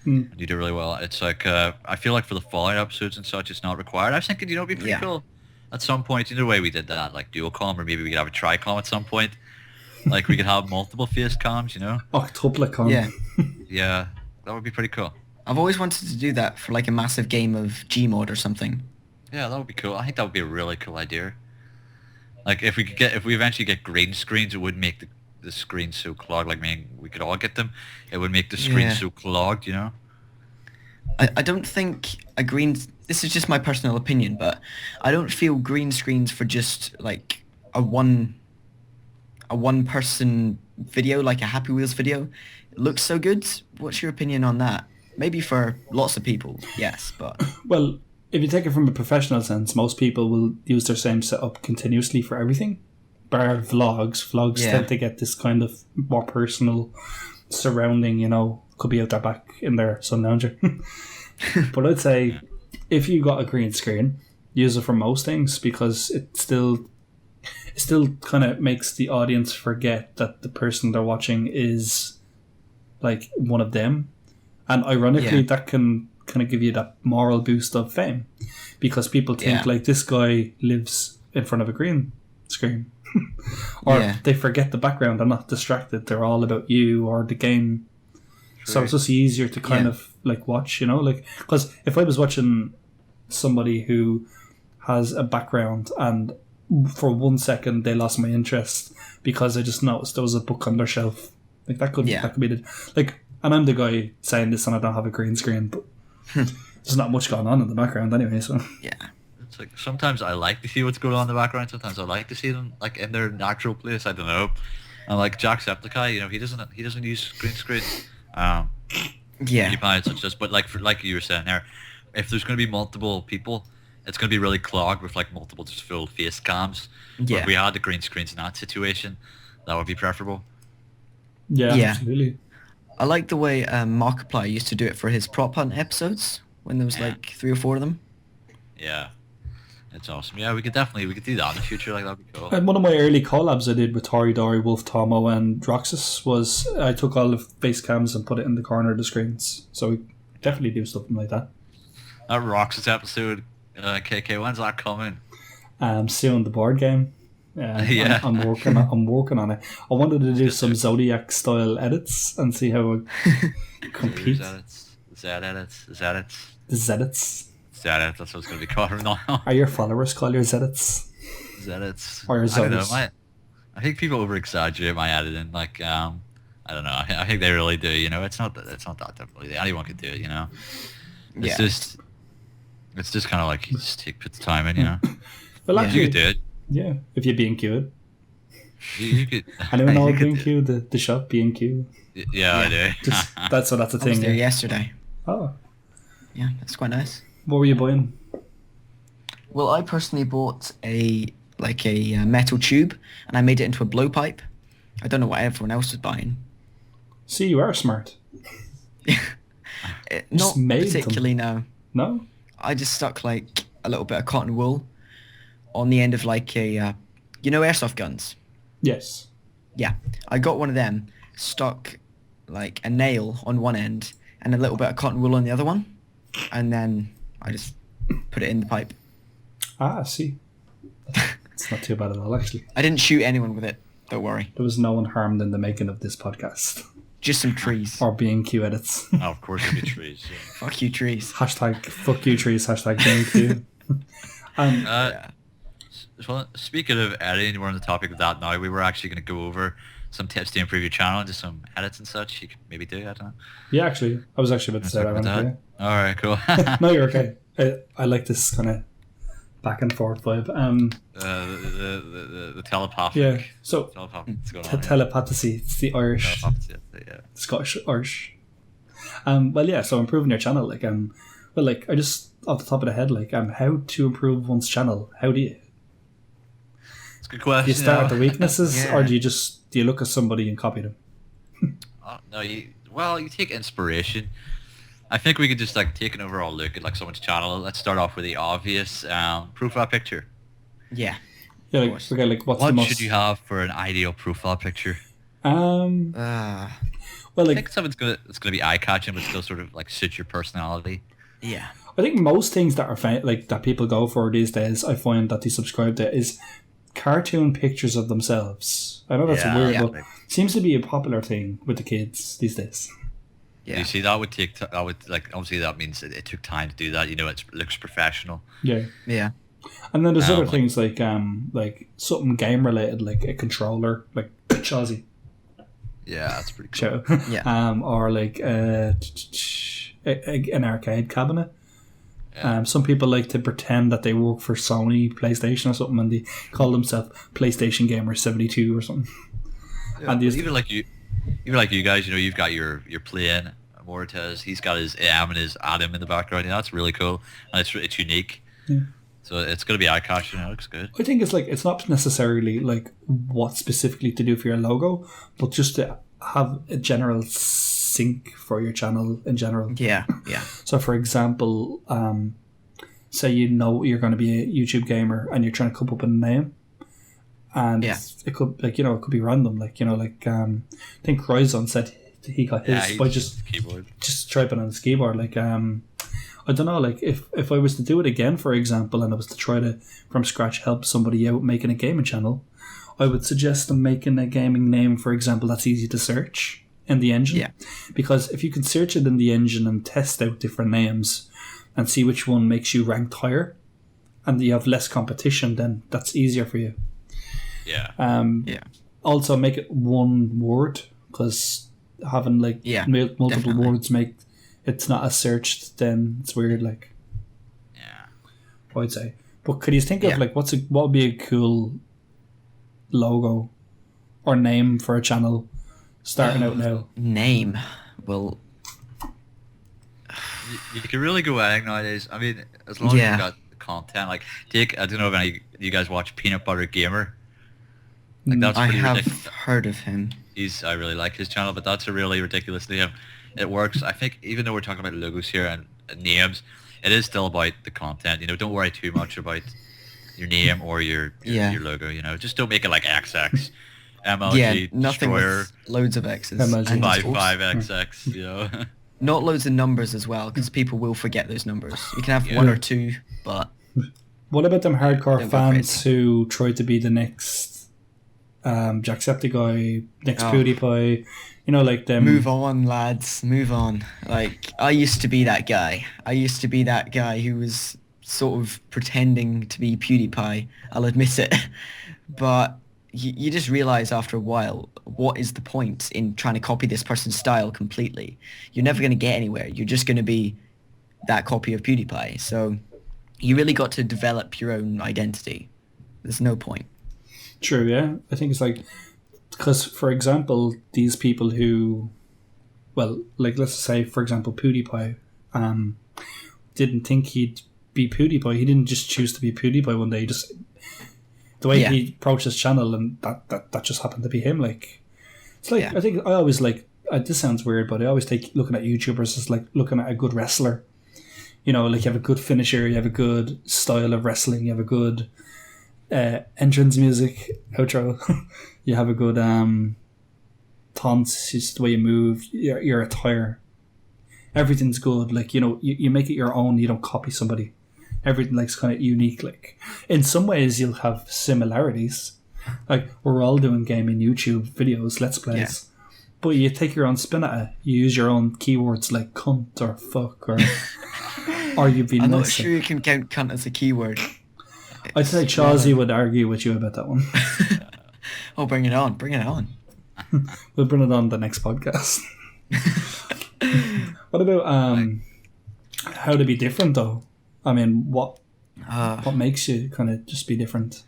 You do it really well. It's like I feel like for the Fallout episodes and such, it's not required. I was thinking, you know, it'd be pretty cool at some point. You know, the way we did that, like dual cam, or maybe we could have a tricom at some point. Like we could have multiple face cams. You know. Octuple cam. Yeah. Yeah, that would be pretty cool. I've always wanted to do that for like a massive game of Gmod or something. Yeah, that would be cool. I think that would be a really cool idea. Like if we eventually get green screens, it would make the screen so clogged. Like, I mean, we could all get them. It would make the screen so clogged, you know. I don't think a green. This is just my personal opinion, but I don't feel green screens for just like a one person video, like a Happy Wheels video, it looks so good. What's your opinion on that? Maybe for lots of people, yes, but well, if you take it from a professional sense, most people will use their same setup continuously for everything. Bar vlogs tend to get this kind of more personal surrounding, you know, could be out there back in their sun lounger. But I'd say if you got a green screen, use it for most things, because it still kind of makes the audience forget that the person they're watching is like one of them. And ironically, that can kind of give you that moral boost of fame, because people think like this guy lives in front of a green screen. Or they forget the background. They're not distracted. They're all about you or the game. True. So it's just easier to kind of like watch, you know, like, because if I was watching somebody who has a background and for 1 second they lost my interest because I just noticed there was a book on their shelf, like that could be the, like, and I'm the guy saying this and I don't have a green screen, but there's not much going on in the background anyway, so it's like sometimes I like to see what's going on in the background, sometimes I like to see them like in their natural place. I don't know. And like Jacksepticeye, you know, he doesn't use green screen. Yeah. PewDiePie and such as, but like you were saying there, if there's going to be multiple people, it's going to be really clogged with like multiple just full face cams. But Yeah. if we had the green screens in that situation, that would be preferable. Yeah, Yeah. absolutely. I like the way Markiplier used to do it for his prop hunt episodes when there was Yeah. like 3 or 4 of them. Yeah, it's awesome. Yeah, we could do that in the future. Like that'd be cool. And one of my early collabs I did with Tori Dory, Wolf Tomo, and Droxus was I took all the face cams and put it in the corner of the screens. So we definitely do something like that. That Roxas episode, KK. When's that coming? Soon the board game. Yeah. I'm working on it. I wanted to do some Zodiac style edits and see how it competes. Zedits. The Zedits. Zedit, that's what it's going to be called from now on. Are your followers called your Zedits? Zedits. Or your I don't know. Zodis? I think people over exaggerate my editing. Like, I don't know. I think they really do. You know, it's not that difficult. Anyone could do it. You know, it's just kind of like you just put the time in. You know, Well, Yeah. actually, you could do it. yeah, if you're being queued. You could. Anyone know you what could being do- queued? The shop being queued. Yeah, I do. Just that's a I was thing. there Yeah. yesterday. Oh, Yeah, that's quite nice. what were you buying? Well, I personally bought a metal tube and I made it into a blowpipe. I don't know what everyone else was buying. See, you are smart. Not made them. particularly, no. No. I just stuck like a little bit of cotton wool on the end of like a, airsoft guns. Yes. Yeah, I got one of them, stuck like a nail on one end and a little bit of cotton wool on the other one, and then I just put it in the pipe. Ah, I see. It's not too bad at all, actually. I didn't shoot anyone with it, don't worry. There was no one harmed in the making of this podcast Just some trees. or B&Q edits. Oh, of course, it'd be trees. Yeah. Fuck you, trees. Hashtag fuck you trees. Hashtag B&Q. Yeah. Well, speaking of editing, we're on the topic of that now. We were actually going to go over some tips to improve your channel and just some edits and such. You could maybe do. I don't know. Yeah, actually, I was actually about to say that. Talk about ironically. that. All right, cool. No, you're okay. I like this kind of back and forth vibe. The telepathic. Yeah. So Telepathic. What's going on here? telepathy. It's the Irish, Telepathy, yeah. Scottish Irish. Well, yeah. So improving your channel, I just off the top of the head, how to improve one's channel. How do you? It's a good question. Do you start at the weaknesses, Yeah. or do you look at somebody and copy them? No, you take inspiration. I think we could just take an overall look at someone's channel. Let's start off with the obvious profile picture. Yeah. Yeah, course. okay, what's the What most? should you have for an ideal profile picture? Well, I think something's gonna be eye catching, but still sort of suit your personality. Yeah. I think most things that are that people go for these days, I find that they subscribe to is cartoon pictures of themselves. I know that's weird, yeah. but it seems to be a popular thing with the kids these days. Yeah. You see, that would take. Obviously that means it took time to do that. It looks professional. Yeah, Yeah. and then there's other like- things like something game related, like a controller, like Chazzy, Yeah, that's pretty cool. show. Yeah. Or like an arcade cabinet. Yeah. Some people like to pretend that they work for Sony PlayStation or something, and they call themselves PlayStation Gamer 72 or something. Yeah, And these- even like you guys, you've got your plane, Mortez. He's got his M and his Adam in the background. Yeah, that's really cool, and it's unique. Yeah. So it's gonna be eye catching. It looks good. I think it's not necessarily what specifically to do for your logo, but just to have a general sync for your channel in general. Yeah. Yeah. So, for example, say you're going to be a YouTube gamer and you're trying to come up with a name, and Yeah. it could it could be random. I think Ryzon said he got his by just keyboard. typing on his keyboard. I don't know. If I was to do it again, for example, and I was to try to from scratch help somebody out making a gaming channel, I would suggest them making a gaming name, for example, that's easy to search in the engine. Yeah. Because if you can search it in the engine and test out different names and see which one makes you ranked higher and you have less competition, then that's easier for you. Yeah. Yeah. Also, make it one word, because having Yeah, multiple definitely. words make it's not as searched, then it's weird, Yeah. I'd say. But could you think of Yeah. what would be a cool logo or name for a channel starting out now? Name. Well, You can really go anything nowadays. I mean, as long as Yeah. you've got the content. Like, I don't know if any of you guys watch Peanut Butter Gamer. Like, that's I pretty have ridiculous. heard of him. I really like his channel, but that's a really ridiculous name. It works. I think even though we're talking about logos here and names, it is still about the content. You know, don't worry too much about your name or your Yeah. your logo. You know, just don't make it like XX, Yeah, MLG, nothing Destroyer, with loads of X's. MLG. And five also- five XX. You know. Not loads of numbers as well, because people will forget those numbers. You can have Yeah. one or two, but What about them hardcore Don't go fans who try to be the next Jacksepticeye, next Oh. PewDiePie? You know, like them. move on, lads, move on. Like, I used to be that guy. I used to be that guy who was sort of pretending to be PewDiePie. I'll admit it. But you just realize after a while, what is the point in trying to copy this person's style completely? You're never going to get anywhere. You're just going to be that copy of PewDiePie. So you really got to develop your own identity. There's no point. True, yeah. I think it's like, because, for example, these people who, well, like, let's say, for example, PewDiePie, didn't think he'd be PewDiePie. He didn't just choose to be PewDiePie one day. He just, the way Yeah. he approached his channel, and that just happened to be him. Like, it's like, Yeah. I think I always like, this sounds weird, but I always take looking at YouTubers as like looking at a good wrestler. You know, like, you have a good finisher, you have a good style of wrestling, you have a good entrance music, outro, you have a good taunts, just the way you move, your attire. Everything's good. Like, you know, you make it your own, you don't copy somebody. Everything like's kind of unique. Like, in some ways you'll have similarities. Like, we're all doing gaming YouTube videos, let's plays. But you take your own spin at it. You use your own keywords like cunt or fuck or you've been I'm not nice. sure you can count cunt as a keyword. I'd say Chazzy would argue with you about that one. Oh, bring it on, bring it on. We'll bring it on the next podcast. What about how to be different though? I mean, what makes you kind of just be different?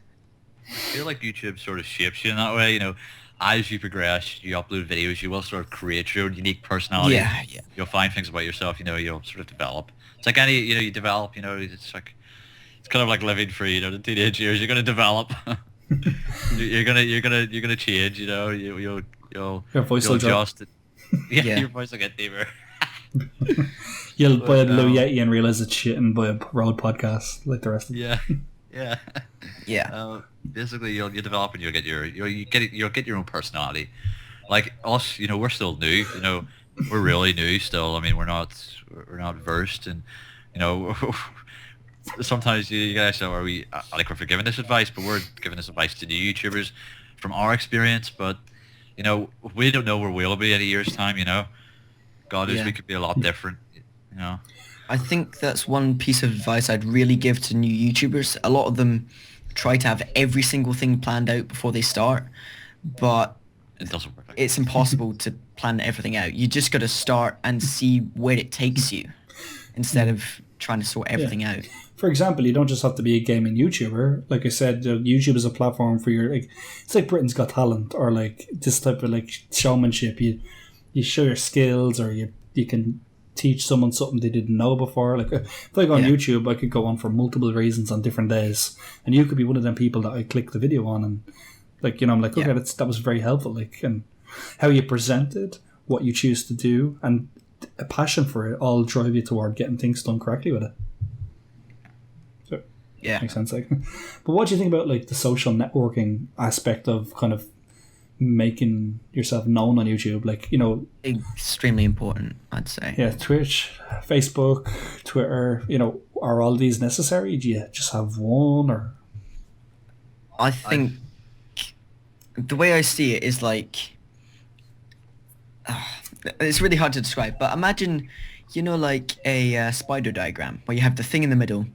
I feel like YouTube sort of shapes you in that way. You know, as you progress, you upload videos, you will sort of create your own unique personality. Yeah. You'll find things about yourself. You know, you'll sort of develop. It's like any, you know, you develop. You know, it's kind of like living through, you know, the teenage years. You're gonna develop. you're gonna change. You know, you'll Your voice you'll will drop. adjust. Yeah, Yeah. your voice will get deeper. You'll buy a Blue Um, Yeti and realize it's shit and buy a road podcast like the rest of them. Yeah, yeah. Yeah. Basically, you'll develop and you'll get your own personality. Like us, you know, we're still new. You know, we're really new still. I mean, we're not versed, and you know, sometimes you guys say, "Are we like we're giving this advice?" But we're giving this advice to new YouTubers from our experience. But you know, we don't know where we'll be in a year's time. You know, God knows Yeah. we could be a lot different. You know. I think that's one piece of advice I'd really give to new YouTubers. A lot of them try to have every single thing planned out before they start, but It doesn't work like it's impossible to plan everything out. You just got to start and see where it takes you instead of trying to sort everything out. For example, you don't just have to be a gaming YouTuber. Like I said, YouTube is a platform for your, like, it's like Britain's Got Talent or like this type of like showmanship. You show your skills, or you can teach someone something they didn't know before. Like, if I go on Yeah. YouTube, I could go on for multiple reasons on different days, and you could be one of them people that I click the video on, and like, you know, I'm like, okay, Yeah. that was very helpful. Like, and how you present it, what you choose to do, and a passion for it all drive you toward getting things done correctly with it. So, Yeah. makes sense. Like, but what do you think about like the social networking aspect of kind of making yourself known on YouTube? Like, you know, Extremely important, I'd say. yeah, Twitch, Facebook, Twitter, you know, are all these necessary? Do you just have one, or? I think the way I see it is like, it's really hard to describe, but imagine, you know, like a spider diagram where you have the thing in the middle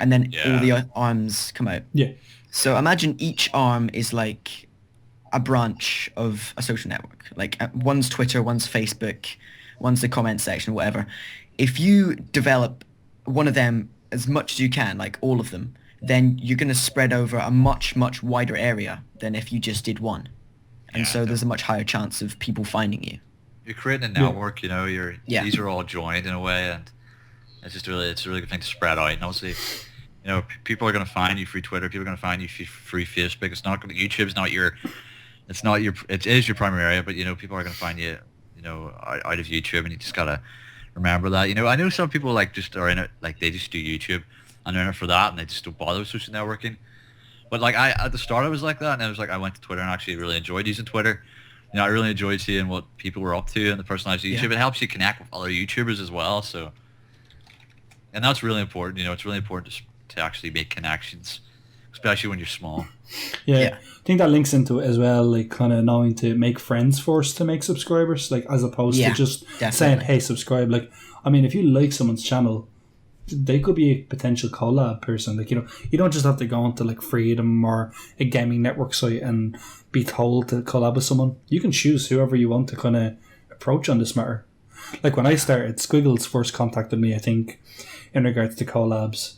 and then all the arms come out. Yeah. So imagine each arm is like a branch of a social network. Like one's Twitter, one's Facebook, one's the comment section, whatever. If you develop one of them as much as you can, like all of them, then you're going to spread over a much, much wider area than if you just did one. And so there's a much higher chance of people finding you. You're creating a network, you know. Yeah. These are all joined in a way, and it's a really good thing to spread out. And obviously, you know, people are going to find you through Twitter. People are going to find you through Facebook. It's not going to, YouTube's not your, it's not your, it is your primary area, but you know, people are going to find you, you know, out of YouTube, and you just got to remember that. You know, I know some people like just are in it, like they just do YouTube and they're in it for that, and they just don't bother with social networking. But like at the start I was like that, and I was like, I went to Twitter and actually really enjoyed using Twitter. You know, I really enjoyed seeing what people were up to and the personalized YouTube. It helps you connect with other YouTubers as well. So, and that's really important. You know, it's really important to actually make connections, especially when you're small. Yeah, I think that links into it as well, like kind of knowing to make friends first to make subscribers, like as opposed to just saying, hey, subscribe. Like, I mean, if you like someone's channel, they could be a potential collab person. Like, you know, you don't just have to go onto like Freedom or a gaming network site and be told to collab with someone. You can choose whoever you want to kind of approach on this matter. Like when I started, Squiggles first contacted me, I think, in regards to collabs,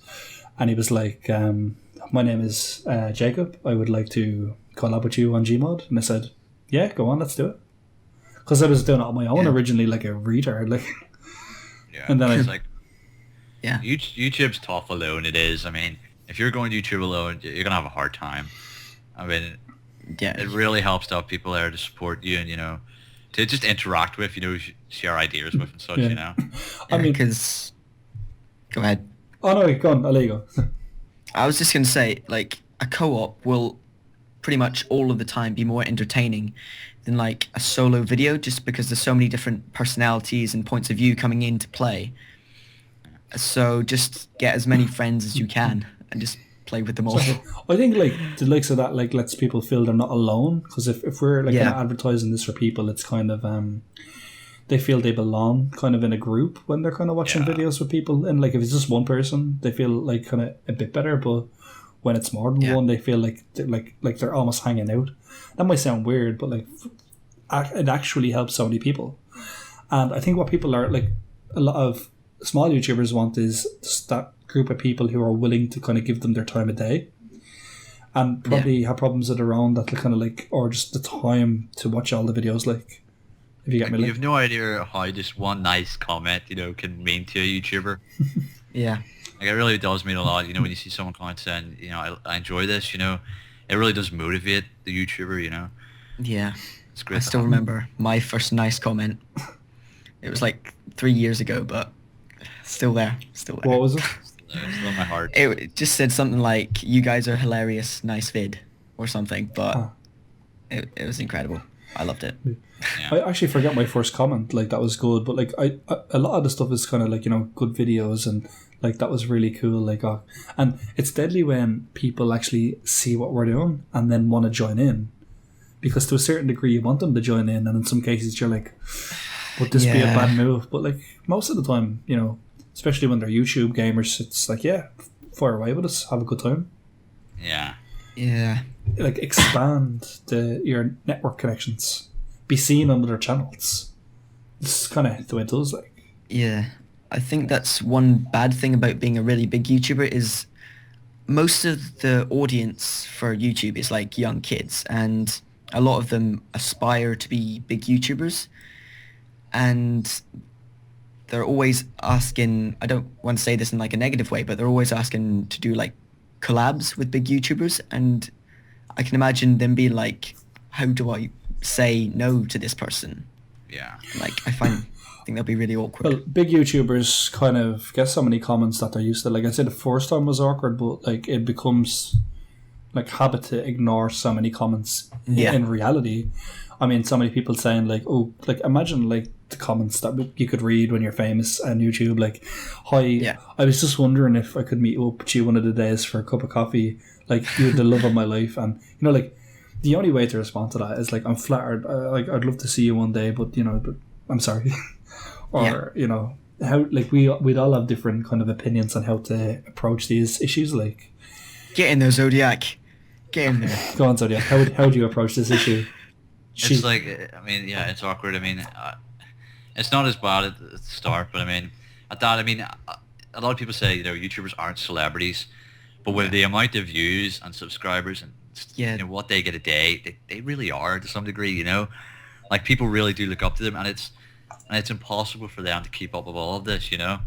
and he was like, my name is Jacob. I would like to collab with you on Gmod. And I said, yeah, go on, let's do it. Because I was doing it on my own originally, like a retard. Like, and then it's like, YouTube's tough alone. It is. I mean, if you're going to YouTube alone, you're gonna have a hard time. I mean, it really helps to have people there to support you and, you know, to just interact with, you know, share ideas with and such. You know. I mean, because go ahead. Oh no, go on. I'll let you go. I was just gonna say, like, a co-op will pretty much all of the time be more entertaining than like a solo video, just because there's so many different personalities and points of view coming into play. So just get as many friends as you can and just play with them all. So, I think like the likes of that like lets people feel they're not alone, because if we're like kind of advertising this for people, it's kind of they feel they belong kind of in a group when they're kind of watching videos with people, and like if it's just one person they feel like kind of a bit better, but when it's more than one they feel like they're almost hanging out. That might sound weird, but like it actually helps so many people. And I think what people are like, a lot of small YouTubers want is just that group of people who are willing to kind of give them their time of day, and probably have problems of their own that kind of like, or just the time to watch all the videos. Like, if you get me, you have no idea how just one nice comment, you know, can mean to a YouTuber. Like, it really does mean a lot. You know, when you see someone comment saying, you know, I enjoy this, you know, it really does motivate the YouTuber. You know. Yeah. It's great. I still remember my first nice comment. It was like 3 years ago, but still there. What was it? Still in my heart. It just said something like, "You guys are hilarious, nice vid," or something. But it was incredible. I loved it. Yeah. I actually forgot my first comment. Like, that was good, but like I a lot of the stuff is kind of like, you know, good videos, and like that was really cool. Like, and it's deadly when people actually see what we're doing and then want to join in, because to a certain degree you want them to join in, and in some cases you're like, would this be a bad move? But like most of the time, you know, especially when they're YouTube gamers, it's like, yeah, fire away with us, have a good time. Yeah. Like, expand your network connections, be seen on other channels. It's kind of the way it does. Like, yeah, I think that's one bad thing about being a really big YouTuber is most of the audience for YouTube is like young kids, and a lot of them aspire to be big YouTubers, and they're always asking, I don't want to say this in like a negative way, but they're always asking to do like collabs with big YouTubers, and I can imagine them being like, how do I say no to this person? Yeah. Like, I think that'll be really awkward. Well, big YouTubers kind of get so many comments that they're used to. Like, I'd say the first time was awkward, but like it becomes like habit to ignore so many comments in reality. I mean, so many people saying like, oh, like imagine like the comments that you could read when you're famous on YouTube, like, hi, I was just wondering if I could meet up with you one of the days for a cup of coffee. Like, you're the love of my life. And, you know, like, the only way to respond to that is like, I'm flattered. Like, I'd love to see you one day, but, you know, but I'm sorry. Or, you know, how, like, we'd all have different kind of opinions on how to approach these issues. Like, get in there, Zodiac. Get in there. Go on, Zodiac. How do you approach this issue? It's like, I mean, yeah, it's awkward. I mean, it's not as bad at the start, but I mean, at that, I mean, a lot of people say, you know, YouTubers aren't celebrities, but with the amount of views and subscribers and you know, what they get a day, they really are to some degree, you know, like people really do look up to them, and it's impossible for them to keep up with all of this, you know.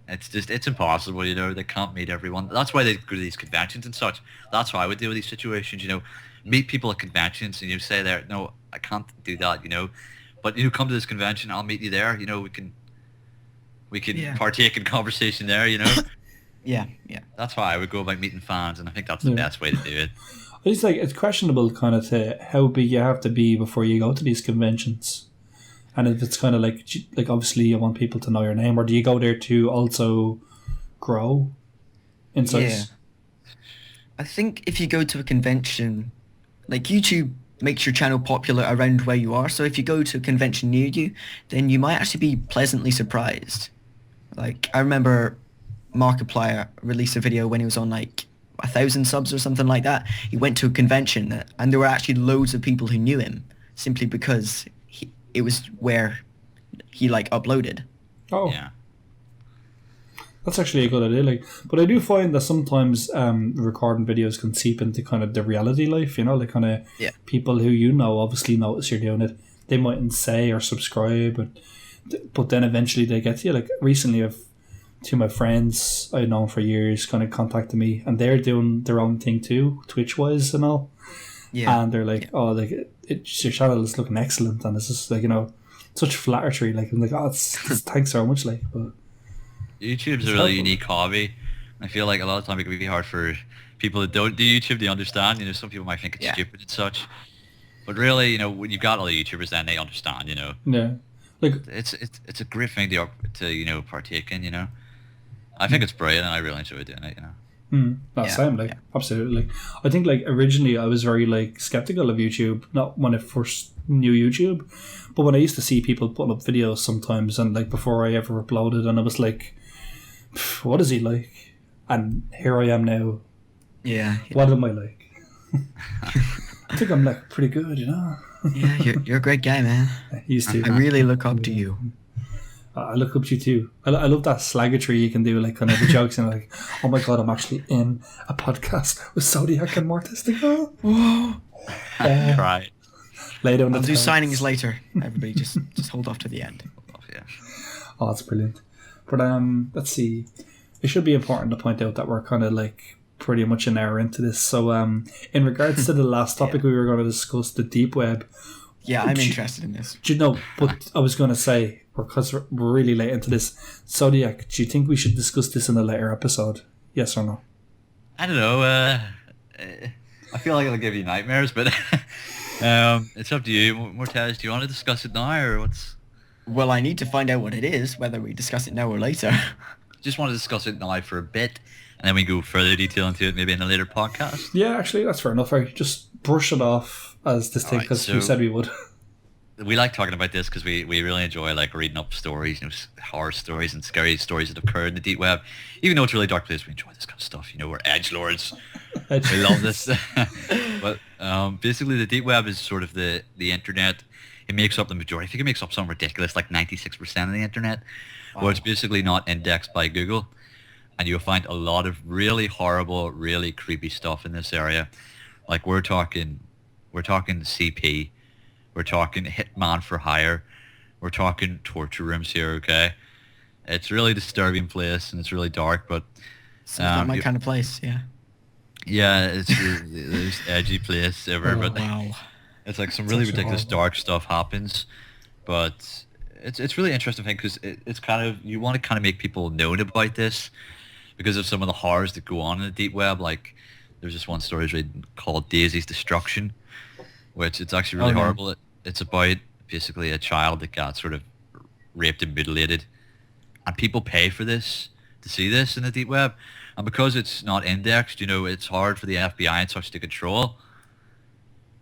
It's impossible, you know. They can't meet everyone. That's why they go to these conventions and such. That's how I would deal with these situations, you know. Meet people at conventions and you say there, no, I can't do that, you know. But you come to this convention, I'll meet you there. You know, we can partake in conversation there, you know. Yeah. That's how I would go about meeting fans, and I think that's the best way to do it. It's like it's questionable kind of to how big you have to be before you go to these conventions. And if it's kind of like obviously you want people to know your name, or do you go there to also grow in size? Yeah. I think if you go to a convention, like YouTube makes your channel popular around where you are. So if you go to a convention near you, then you might actually be pleasantly surprised. Like I remember Markiplier released a video when he was on like 1,000 subs or something like that. He went to a convention and there were actually loads of people who knew him simply because it was where he like uploaded. Oh, yeah, that's actually a good idea. Like, but I do find that sometimes recording videos can seep into kind of the reality life. You know, like kind of people who you know obviously notice you're doing it. They mightn't say or subscribe, but then eventually they get to you. Like recently, two of my friends I've known for years kind of contacted me, and they're doing their own thing too, Twitch wise and all. Yeah, and they're like, oh, like your channel is looking excellent, and it's just like, you know, such flattery. Like I'm like, oh, it's thanks so much. Like, but YouTube's a really unique hobby. I feel like a lot of time it can be hard for people that don't do YouTube to understand. You know, some people might think it's stupid and such, but really, you know, when you've got all the YouTubers, then they understand. You know, yeah, like it's a great thing to you know partake in. You know, I think it's brilliant, and I really enjoy doing it. You know. Same, like absolutely. I think like originally I was very like skeptical of YouTube, not when I first knew YouTube, but when I used to see people putting up videos sometimes, and like before I ever uploaded, and I was like, what is he like? And here I am now. Yeah. What am I like? I think I'm like pretty good, you know. Yeah, you're a great guy, man. I used to. I really look up to you. I look up to you too. I love that slaggetry you can do, like kind of the jokes and like, oh my god, I'm actually in a podcast with Zodiak and MORTEZDAGY. Whoa! Cry. Lay down. I'll do signings later. Everybody, just hold off to the end. Yeah. Oh, that's brilliant. But let's see. It should be important to point out that we're kind of like pretty much an hour into this. So in regards to the last topic we were going to discuss, the deep web. Yeah, I'm interested in this. Do you know? But I was going to say, because we're really late into this, Zodiak, do you think we should discuss this in a later episode? Yes or no? I don't know. I feel like it'll give you nightmares, but it's up to you. Mortez, do you want to discuss it now, or what's? Well, I need to find out what it is, whether we discuss it now or later. Just want to discuss it now for a bit, and then we go further detail into it maybe in a later podcast. Yeah, actually, that's fair enough. I just brush it off as this thing because we said we would. We like talking about this because we really enjoy like reading up stories, you know, horror stories and scary stories that occur in the deep web. Even though it's a really dark place, we enjoy this kind of stuff. You know, we're edgelords. We love this. But basically, the deep web is sort of the internet. It makes up the majority. I think it makes up something ridiculous, like 96% of the internet, where it's basically not indexed by Google. And you'll find a lot of really horrible, really creepy stuff in this area. Like we're talking CP. We're talking hitman for hire. We're talking torture rooms here, okay? It's a really disturbing place and it's really dark, but... Sounds like my kind of place, yeah. Yeah, it's the most edgy place ever, but wow. It's like some really ridiculous dark stuff happens, but it's really interesting thing because it's kind of, you want to kind of make people known about this because of some of the horrors that go on in the deep web. Like there's this one story I was reading called Daisy's Destruction, which it's actually really horrible. It's about basically a child that got sort of raped and mutilated, and people pay for this to see this in the deep web, and because it's not indexed, you know, it's hard for the FBI and such to control,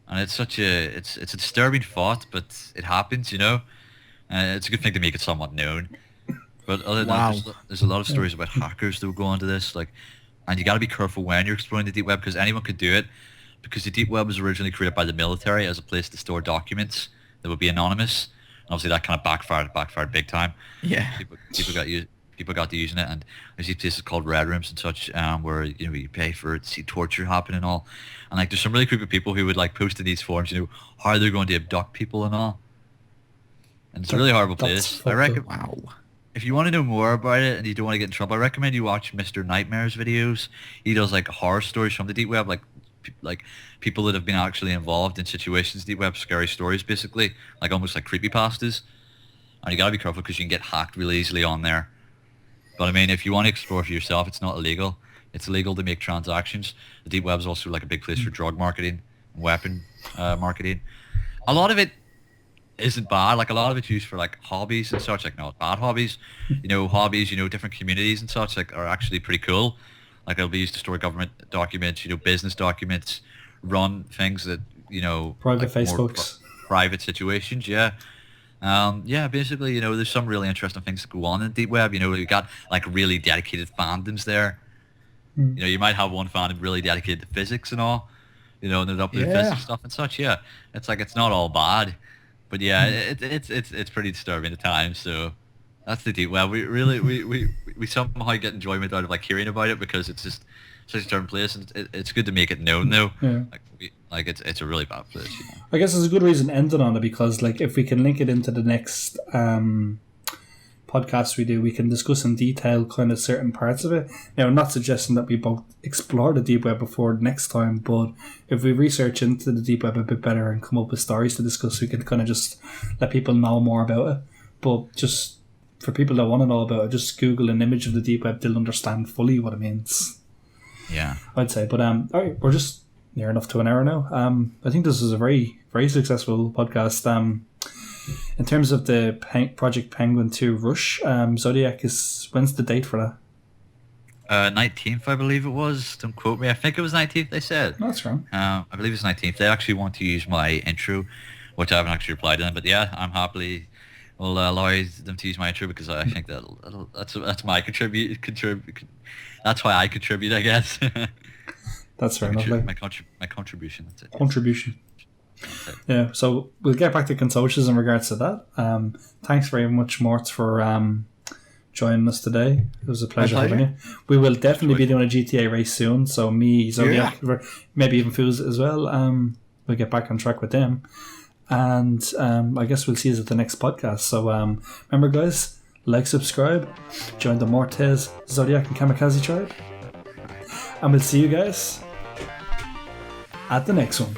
and it's such a disturbing thought, but it happens, you know, and it's a good thing to make it somewhat known. But other than that, there's a lot of stories about hackers that will go onto this, like, and you got to be careful when you're exploring the deep web because anyone could do it. Because the deep web was originally created by the military as a place to store documents that would be anonymous. And obviously that kind of backfired big time. Yeah. People got to using it, and there's these places called red rooms and such, where you know you pay for it to see torture happen and all. And like there's some really creepy people who would like post in these forums, you know, how they're going to abduct people and all. And it's a really horrible place. I reckon. Wow. if you want to know more about it and you don't want to get in trouble, I recommend you watch Mr. Nightmare's videos. He does like horror stories from the deep web, like people that have been actually involved in situations, deep web scary stories, basically, like almost like creepypastas. And you gotta be careful because you can get hacked really easily on there. But I mean, if you want to explore for yourself, it's not illegal. It's illegal to make transactions. The deep web is also like a big place for drug marketing, weapon marketing. A lot of it isn't bad. Like a lot of it's used for like hobbies and such. Like not bad hobbies. Hobbies. Different communities and such like are actually pretty cool. Like it'll be used to store government documents. Business documents, run things that private like Facebooks, private situations. Yeah. Basically, there's some really interesting things that go on in the deep web. You got like really dedicated fandoms there. You might have one fandom really dedicated to physics and all, and they're uploading physics stuff and such. Yeah, it's like it's not all bad, but yeah, it's pretty disturbing at times. So that's the deep web. We really we somehow get enjoyment out of like hearing about it because it's just such a disturbing place, and it's good to make it known though. Yeah. Like it's a really bad place. I guess there's a good reason ending on it because like if we can link it into the next podcast we do, we can discuss in detail kind of certain parts of it. Now, I'm not suggesting that we both explore the deep web before next time, but if we research into the deep web a bit better and come up with stories to discuss, we can kind of just let people know more about it. But just for people that want to know about it, just Google an image of the deep web, they'll understand fully what it means. Yeah, I'd say. But all right, we're just near enough to an hour now. I think this is a very, very successful podcast. In terms of the Project Penguin 2 Rush, Zodiac when's the date for that? 19th, I believe it was. Don't quote me. I think it was 19th. They said. No, that's wrong. I believe it's 19th. They actually want to use my intro, which I haven't actually replied to them. But yeah, I'm happily will allow them to use my intro because I think that's my contribute. That's why I contribute, I guess. That's fair enough. My contribution. That's it. Contribution. Yeah, so we'll get back to consultations in regards to that. Thanks very much, Mort, for joining us today. It was a pleasure having you. We will definitely be doing a GTA race soon, so me, Zodiac, maybe even Fools as well. We'll get back on track with them. And I guess we'll see you at the next podcast. So remember, guys, like, subscribe, join the Mortez, Zodiac and Kamikaze tribe. And we'll see you guys at the next one.